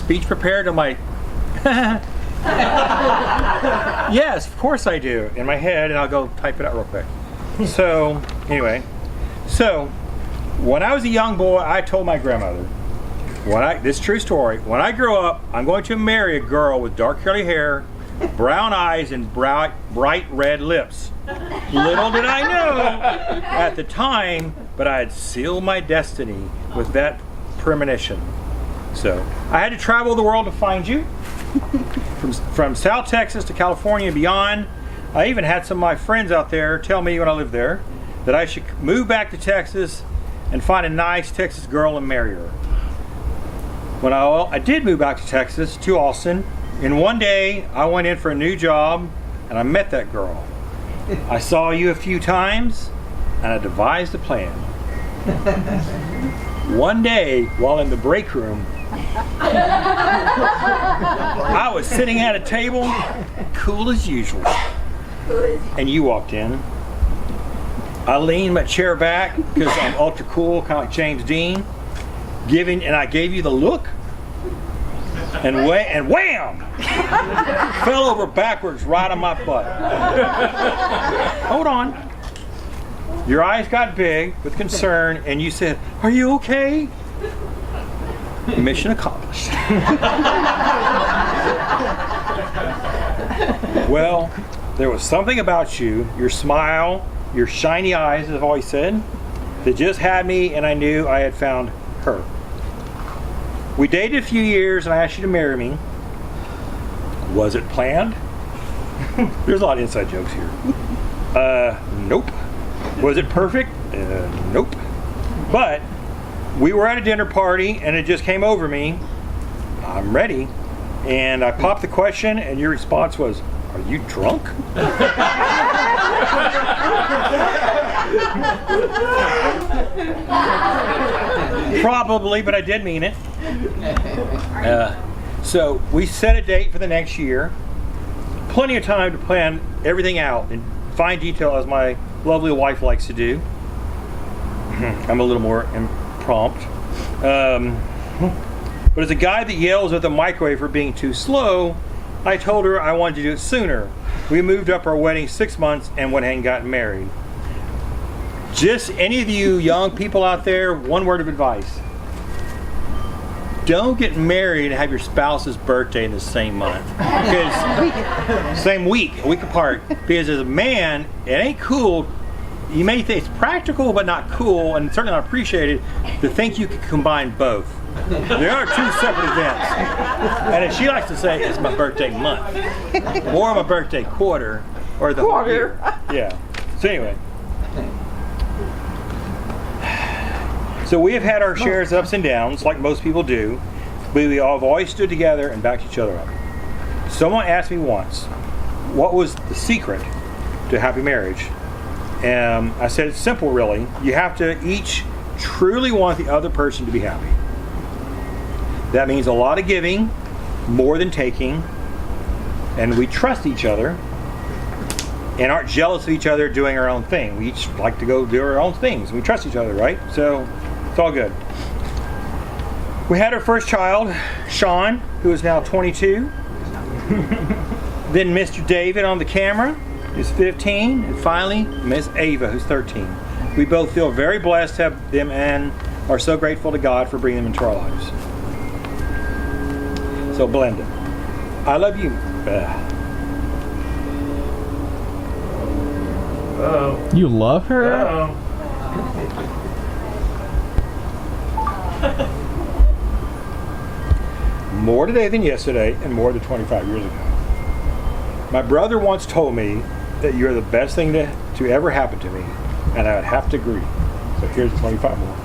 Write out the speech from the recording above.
speech prepared? I'm like, yes, of course I do, in my head, and I'll go type it out real quick. So, anyway, when I was a young boy, I told my grandmother, this is a true story, when I grow up, I'm going to marry a girl with dark curly hair, brown eyes, and bright red lips. Little did I know at the time, but I had sealed my destiny with that premonition. So I had to travel the world to find you, from South Texas to California and beyond. I even had some of my friends out there tell me when I lived there that I should move back to Texas and find a nice Texas girl and marry her. When I did move back to Texas, to Austin, in one day I went in for a new job and I met that girl. I saw you a few times and I devised a plan. One day, while in the break room, I was sitting at a table, cool as usual, and you walked in. I leaned my chair back because I'm ultra cool, kind of like James Dean, and I gave you the look, and wham! Fell over backwards right on my butt. Hold on. Your eyes got big with concern, and you said, "Are you okay?" Mission accomplished. Well, there was something about you, your smile, your shiny eyes, as I've always said, that just had me, and I knew I had found her. We dated a few years, and I asked you to marry me. Was it planned? There's a lot of inside jokes here. Nope. Was it perfect? Nope. But we were at a dinner party and it just came over me. I'm ready. And I popped the question and your response was, "Are you drunk?" Probably, but I did mean it. So we set a date for the next year. Plenty of time to plan everything out in fine detail, as my lovely wife likes to do. I'm a little more prompt. But as a guy that yells at the microwave for being too slow, I told her I wanted to do it sooner. We moved up our wedding 6 months and went ahead and got married. Just any of you young people out there, one word of advice. Don't get married and have your spouse's birthday in the same month. Because same week, a week apart. Because as a man, it ain't cool. You may think it's practical but not cool, and certainly not appreciated, to think you can combine both. There are two separate events. And as she likes to say, it's my birthday month. Or my birthday quarter. Or the whole year. Yeah. So anyway. So we have had our shares of ups and downs, like most people do, but we all have always stood together and backed each other up. Someone asked me once, what was the secret to a happy marriage? And I said, it's simple, really. You have to each truly want the other person to be happy. That means a lot of giving, more than taking, and we trust each other and aren't jealous of each other doing our own thing. We each like to go do our own things. We trust each other, right? So it's all good. We had our first child, Sean, who is now 22. Then Mr. David on the camera, who's 15. And finally, Miss Ava, who's 13. We both feel very blessed to have them and are so grateful to God for bringing them into our lives. So Belinda, I love you. Uh-oh. You love her? Uh-oh. More today than yesterday, and more than 25 years ago. My brother once told me that you're the best thing to ever happen to me, and I would have to agree. So here's 25 more.